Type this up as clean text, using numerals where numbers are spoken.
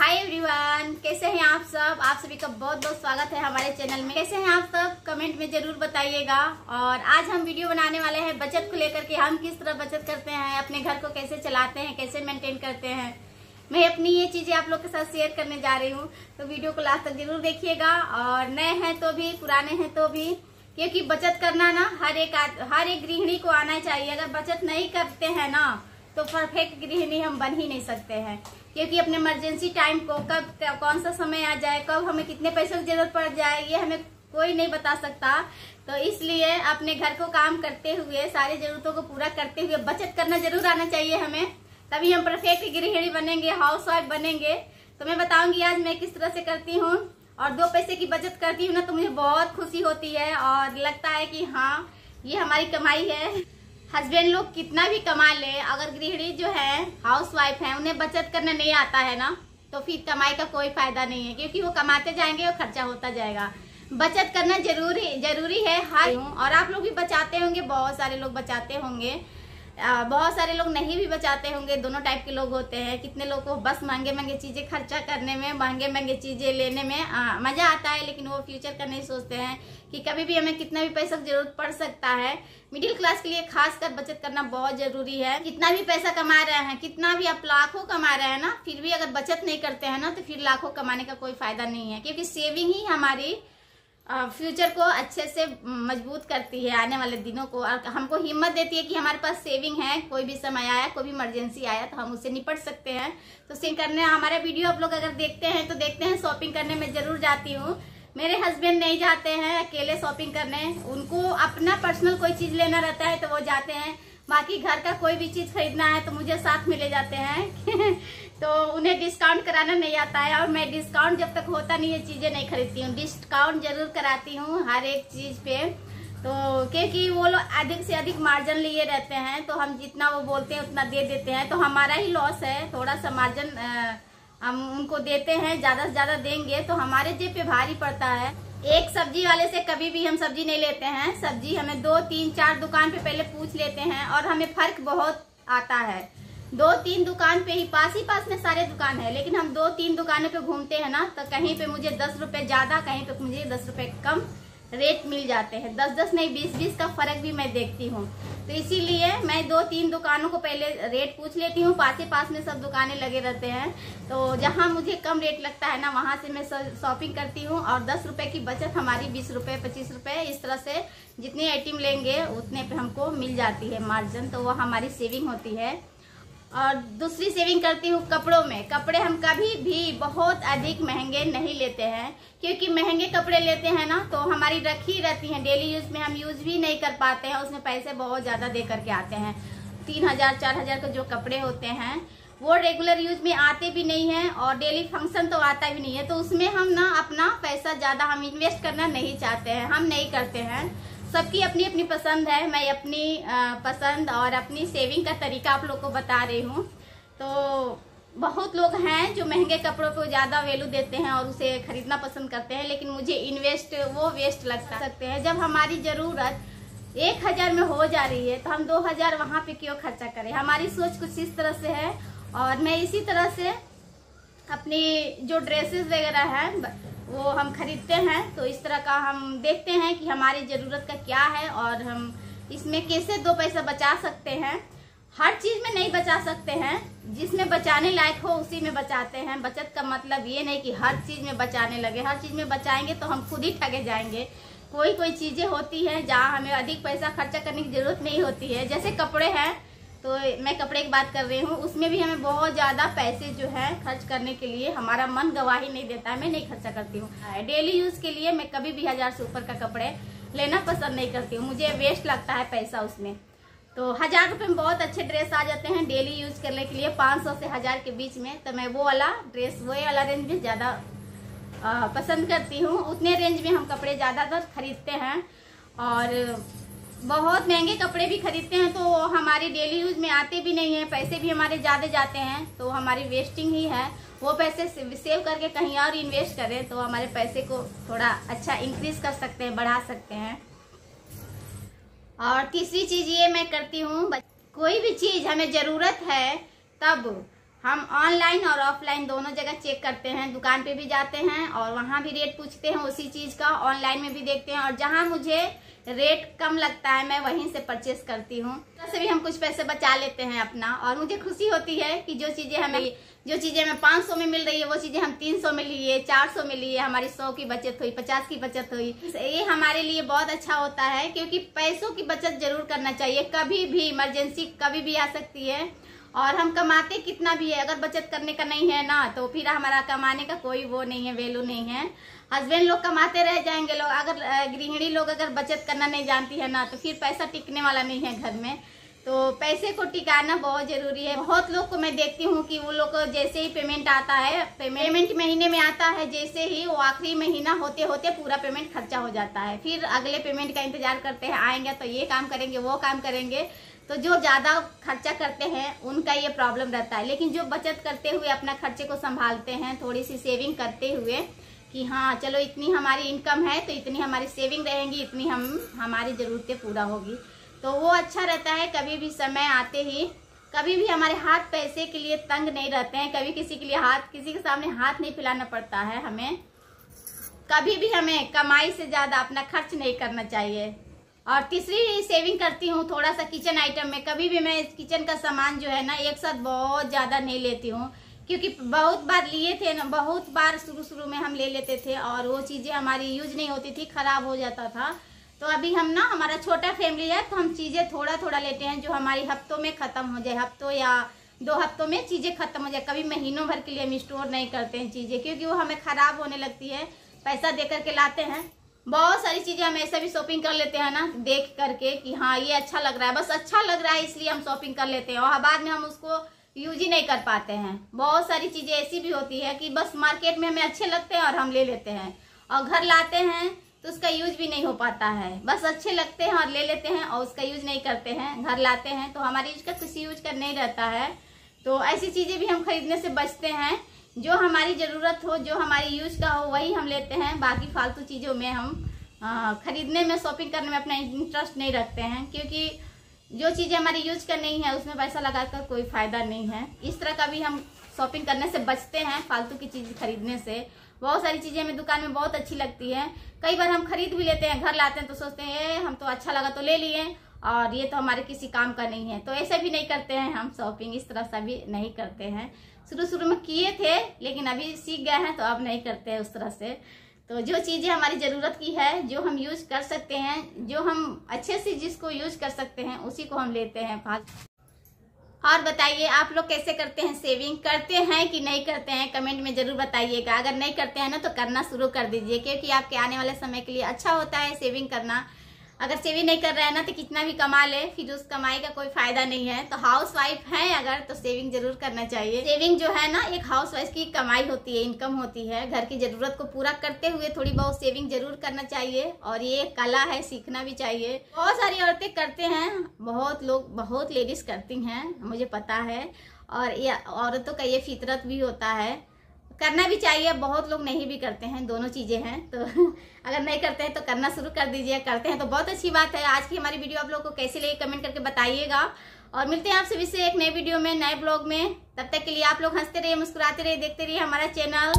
Hi everyone, कैसे हैं आप सब। आप सभी का बहुत बहुत स्वागत है हमारे चैनल में। कैसे हैं आप सब, कमेंट में जरूर बताइएगा। और आज हम वीडियो बनाने वाले हैं बचत को लेकर के। हम किस तरह बचत करते हैं, अपने घर को कैसे चलाते हैं, कैसे मेंटेन करते हैं। मैं अपनी ये चीजें आप लोग के साथ शेयर करने जा रही हूँ, तो वीडियो को लास्ट तक जरूर देखिएगा। और नए हैं तो भी, पुराने हैं तो भी, क्योंकि बचत करना ना हर एक गृहिणी को आना चाहिए। अगर बचत नहीं करते हैं ना तो परफेक्ट गृहिणी हम बन ही नहीं सकते हैं, क्योंकि अपने इमरजेंसी टाइम को कब कौन सा समय आ जाए, कब हमें कितने पैसों की जरूरत पड़ जाए, ये हमें कोई नहीं बता सकता। तो इसलिए अपने घर को काम करते हुए, सारी जरूरतों को पूरा करते हुए बचत करना जरूर आना चाहिए हमें, तभी हम परफेक्ट गृहिणी बनेंगे, हाउस वाइफ बनेंगे। तो मैं बताऊंगी आज मैं किस तरह से करती हूँ। और 2 पैसे की बचत करती हूँ ना तो मुझे बहुत खुशी होती है और लगता है कि हाँ, ये हमारी कमाई है। हस्बैंड लोग कितना भी कमा ले, अगर गृहिणी जो है, हाउस वाइफ है, उन्हें बचत करना नहीं आता है ना, तो फिर कमाई का कोई फायदा नहीं है, क्योंकि वो कमाते जाएंगे और खर्चा होता जाएगा। बचत करना जरूरी है हर। और आप लोग भी बचाते होंगे, बहुत सारे लोग बचाते होंगे, बहुत सारे लोग नहीं भी बचाते होंगे। दोनों टाइप के लोग होते हैं। कितने लोग को बस महंगे महंगे चीजें खर्चा करने में, महंगे महंगे चीजें लेने में मजा आता है, लेकिन वो फ्यूचर का नहीं सोचते हैं कि कभी भी हमें कितना भी पैसा की जरूरत पड़ सकता है। मिडिल क्लास के लिए खासकर बचत करना बहुत जरूरी है। कितना भी पैसा कमा रहे हैं, कितना भी आप लाखों कमा रहे हैं ना, फिर भी अगर बचत नहीं करते हैं ना तो फिर लाखों कमाने का कोई फायदा नहीं है, क्योंकि सेविंग ही हमारी फ्यूचर को अच्छे से मजबूत करती है, आने वाले दिनों को, और हमको हिम्मत देती है कि हमारे पास सेविंग है। कोई भी समय आया, कोई भी इमरजेंसी आया तो हम उससे निपट सकते हैं। तो सेविंग करने, हमारा वीडियो आप लोग अगर देखते हैं तो देखते हैं, शॉपिंग करने में जरूर जाती हूँ। मेरे हस्बैंड नहीं जाते हैं अकेले शॉपिंग करने, उनको अपना पर्सनल कोई चीज लेना रहता है तो वो जाते हैं। बाकी घर का कोई भी चीज खरीदना है तो मुझे साथ में ले जाते हैं तो उन्हें डिस्काउंट कराना नहीं आता है, और मैं डिस्काउंट जब तक होता नहीं है चीजें नहीं खरीदती हूँ। डिस्काउंट जरूर कराती हूँ हर एक चीज पे, तो क्योंकि वो लोग अधिक से अधिक मार्जिन लिए रहते हैं, तो हम जितना वो बोलते हैं उतना दे देते हैं, तो हमारा ही लॉस है। थोड़ा सा मार्जिन हम उनको देते हैं, ज्यादा से ज्यादा देंगे तो हमारे जेब पे भारी पड़ता है। एक सब्जी वाले से कभी भी हम सब्जी नहीं लेते हैं। सब्जी हमें 2, 3, 4 दुकान पे पहले पूछ लेते हैं, और हमें फर्क बहुत आता है। 2, 3 दुकान पे ही पास में सारे दुकान है, लेकिन हम 2, 3 दुकानों पे घूमते हैं ना, तो कहीं पे मुझे 10 रुपए ज्यादा, कहीं पे मुझे 10 रुपए कम रेट मिल जाते हैं। 10-10 नहीं, 20-20 का फर्क भी मैं देखती हूँ। तो इसीलिए मैं 2-3 दुकानों को पहले रेट पूछ लेती हूँ। पास में सब दुकानें लगे रहते हैं, तो जहाँ मुझे कम रेट लगता है ना, वहां से मैं शॉपिंग करती हूँ। और 10 रुपए की बचत हमारी 20 रुपए, 25 रुपए, इस तरह से जितने आइटम लेंगे उतने पे हमको मिल जाती है मार्जिन, तो वो हमारी सेविंग होती है। और दूसरी सेविंग करती हूँ कपड़ों में। कपड़े हम कभी भी बहुत अधिक महंगे नहीं लेते हैं, क्योंकि महंगे कपड़े लेते हैं ना तो हमारी रखी रहती हैं, डेली यूज में हम यूज भी नहीं कर पाते हैं, उसमें पैसे बहुत ज्यादा दे करके आते हैं। 3000, 4000 के जो कपड़े होते हैं वो रेगुलर यूज में आते भी नहीं है, और डेली फंक्शन तो आता भी नहीं है, तो उसमें हम ना अपना पैसा ज्यादा हम इन्वेस्ट करना नहीं चाहते हैं, हम नहीं करते हैं। सबकी अपनी अपनी पसंद है, मैं अपनी पसंद और अपनी सेविंग का तरीका आप लोग को बता रही हूँ। तो बहुत लोग हैं जो महंगे कपड़ों को ज्यादा वैल्यू देते हैं और उसे खरीदना पसंद करते हैं, लेकिन मुझे इन्वेस्ट वो वेस्ट लगता सकते हैं। जब हमारी जरूरत 1000 में हो जा रही है तो हम 2000 वहां पे क्यों खर्चा करें। हमारी सोच कुछ इस तरह से है। और मैं इसी तरह से अपनी जो ड्रेसेस वगैरह है वो हम खरीदते हैं, तो इस तरह का हम देखते हैं कि हमारी जरूरत का क्या है और हम इसमें कैसे 2 पैसा बचा सकते हैं। हर चीज में नहीं बचा सकते हैं, जिसमें बचाने लायक हो उसी में बचाते हैं। बचत का मतलब ये नहीं कि हर चीज में बचाने लगे। हर चीज में बचाएंगे तो हम खुद ही ठगे जाएंगे। कोई चीजें होती है जहाँ हमें अधिक पैसा खर्चा करने की जरूरत नहीं होती है, जैसे कपड़े हैं, तो मैं कपड़े की बात कर रही हूँ, उसमें भी हमें बहुत ज्यादा पैसे जो है खर्च करने के लिए हमारा मन गवाही नहीं देता है, मैं नहीं खर्चा करती हूँ। डेली यूज के लिए मैं कभी भी 1000 से ऊपर का कपड़े लेना पसंद नहीं करती हूँ, मुझे वेस्ट लगता है पैसा उसमें। तो 1000 रुपए में बहुत अच्छे ड्रेस आ जाते हैं डेली यूज करने के लिए, 500 से 1000 के बीच में, तो मैं वो वाला ड्रेस, वो वाला रेंज में ज्यादा पसंद करती हूँ। उतने रेंज में हम कपड़े ज्यादातर खरीदते हैं, और बहुत महंगे कपड़े भी खरीदते हैं तो हमारी डेली यूज में आते भी नहीं है, पैसे भी हमारे ज्यादा जाते हैं, तो हमारी वेस्टिंग ही है। वो पैसे सेव करके कहीं और इन्वेस्ट करें तो हमारे पैसे को थोड़ा अच्छा इंक्रीज कर सकते हैं, बढ़ा सकते हैं। और तीसरी चीज ये मैं करती हूँ, कोई भी चीज हमें जरूरत है तब हम ऑनलाइन और ऑफलाइन दोनों जगह चेक करते हैं। दुकान पे भी जाते हैं और वहाँ भी रेट पूछते हैं उसी चीज का, ऑनलाइन में भी देखते हैं, और जहाँ मुझे रेट कम लगता है मैं वहीं से परचेस करती हूँ। वैसे भी हम कुछ पैसे बचा लेते हैं अपना, और मुझे खुशी होती है कि जो चीजें हमें 500 में मिल रही है वो चीजें हम 300 में लिए, 400 में लिए, हमारी 100 की बचत हुई, 50 की बचत हुई। ये हमारे लिए बहुत अच्छा होता है, क्योंकि पैसों की बचत जरूर करना चाहिए। कभी भी इमरजेंसी कभी भी आ सकती है, और हम कमाते कितना भी है, अगर बचत करने का नहीं है ना तो फिर हमारा कमाने का कोई वो नहीं है, वैल्यू नहीं है। हस्बैंड लोग कमाते रह जाएंगे, लोग अगर गृहिणी लोग अगर बचत करना नहीं जानती है ना तो फिर पैसा टिकने वाला नहीं है घर में। तो पैसे को टिकाना बहुत जरूरी है। बहुत लोग को मैं देखती हूँ कि वो लोग जैसे ही पेमेंट आता है, पेमेंट महीने में आता है, जैसे ही वो आखिरी महीना होते होते पूरा पेमेंट खर्चा हो जाता है। फिर अगले पेमेंट का इंतजार करते हैं, आएंगे तो ये काम करेंगे, वो काम करेंगे। तो जो ज्यादा खर्चा करते हैं उनका ये प्रॉब्लम रहता है। लेकिन जो बचत करते हुए अपना खर्चे को संभालते हैं, थोड़ी सी सेविंग करते हुए कि हाँ चलो इतनी हमारी इनकम है तो इतनी हमारी सेविंग रहेंगी, इतनी हमारी जरूरतें पूरा होगी, तो वो अच्छा रहता है। कभी भी समय आते ही कभी भी हमारे हाथ पैसे के लिए तंग नहीं रहते हैं, कभी किसी के सामने हाथ नहीं फैलाना पड़ता है हमें। कभी भी हमें कमाई से ज्यादा अपना खर्च नहीं करना चाहिए। और तीसरी सेविंग करती हूँ थोड़ा सा किचन आइटम में। कभी भी मैं किचन का सामान जो है ना एक साथ बहुत ज्यादा नहीं लेती हूँ, क्योंकि बहुत बार लिए थे ना, बहुत बार शुरू में हम ले लेते थे और वो चीजें हमारी यूज नहीं होती थी, खराब हो जाता था। तो अभी हम ना, हमारा छोटा फैमिली है तो हम चीजें थोड़ा थोड़ा लेते हैं जो हमारी हफ्तों में खत्म हो जाए, हफ्तों या 2 हफ्तों में चीजें खत्म हो जाए। कभी महीनों भर के लिए हम स्टोर नहीं करते हैं चीजें, क्योंकि वो हमें खराब होने लगती है। पैसा दे करके लाते हैं, बहुत सारी चीजें हम ऐसा भी शॉपिंग कर लेते हैं ना देख करके कि हाँ ये अच्छा लग रहा है, बस अच्छा लग रहा है इसलिए हम शॉपिंग कर लेते हैं, और बाद में हम उसको यूज ही नहीं कर पाते हैं। बहुत सारी चीजें ऐसी भी होती है कि बस मार्केट में हमें अच्छे लगते हैं और हम ले लेते हैं, और घर लाते हैं तो उसका यूज भी नहीं हो पाता है। बस अच्छे लगते हैं और ले लेते हैं और उसका यूज नहीं करते हैं। घर लाते हैं तो हमारी यूज का किसी यूज का नहीं रहता है। तो ऐसी चीजें भी हम खरीदने से बचते हैं। जो हमारी जरूरत हो, जो हमारी यूज का हो वही हम लेते हैं। बाकी फालतू चीजों में हम खरीदने में, शॉपिंग करने में अपना इंटरेस्ट नहीं रखते हैं, क्योंकि जो चीजें हमारी यूज का नहीं है उसमें पैसा लगाकर कोई फायदा नहीं है। इस तरह का भी हम शॉपिंग करने से बचते हैं, फालतू की चीज खरीदने से। बहुत सारी चीजें हमें दुकान में बहुत अच्छी लगती है, कई बार हम खरीद भी लेते हैं, घर लाते हैं तो सोचते हैं हम तो अच्छा लगा तो ले लिए और ये तो हमारे किसी काम का नहीं है। तो ऐसा भी नहीं करते हैं हम, शॉपिंग इस तरह से भी नहीं करते हैं। शुरू में किए थे लेकिन अभी सीख गए हैं तो अब नहीं करते हैं उस तरह से। तो जो चीजें हमारी जरूरत की है, जो हम यूज कर सकते हैं, जो हम अच्छे से जिसको यूज कर सकते हैं उसी को हम लेते हैं। और बताइए आप लोग कैसे करते हैं, सेविंग करते हैं कि नहीं करते हैं, कमेंट में जरूर बताइएगा। अगर नहीं करते हैं ना तो करना शुरू कर दीजिए, क्योंकि आपके आने वाले समय के लिए अच्छा होता है सेविंग करना। अगर सेविंग नहीं कर रहा है ना तो कितना भी कमा ले फिर उस कमाई का कोई फायदा नहीं है। तो हाउस वाइफ है अगर तो सेविंग जरूर करना चाहिए। सेविंग जो है ना एक हाउस वाइफ की कमाई होती है, इनकम होती है। घर की जरूरत को पूरा करते हुए थोड़ी बहुत सेविंग जरूर करना चाहिए, और ये कला है, सीखना भी चाहिए। बहुत सारी औरतें करते हैं, बहुत लोग, बहुत लेडीज करती हैं, मुझे पता है। और ये औरतों का ये फितरत भी होता है, करना भी चाहिए। बहुत लोग नहीं भी करते हैं, दोनों चीजें हैं। तो अगर नहीं करते हैं तो करना शुरू कर दीजिए, करते हैं तो बहुत अच्छी बात है। आज की हमारी वीडियो आप लोगों को कैसी लगी कमेंट करके बताइएगा, और मिलते हैं आपसे फिर से एक नए वीडियो में, नए ब्लॉग में। तब तक के लिए आप लोग हंसते रहिए, मुस्कुराते रहिए, देखते रहिए हमारा चैनल।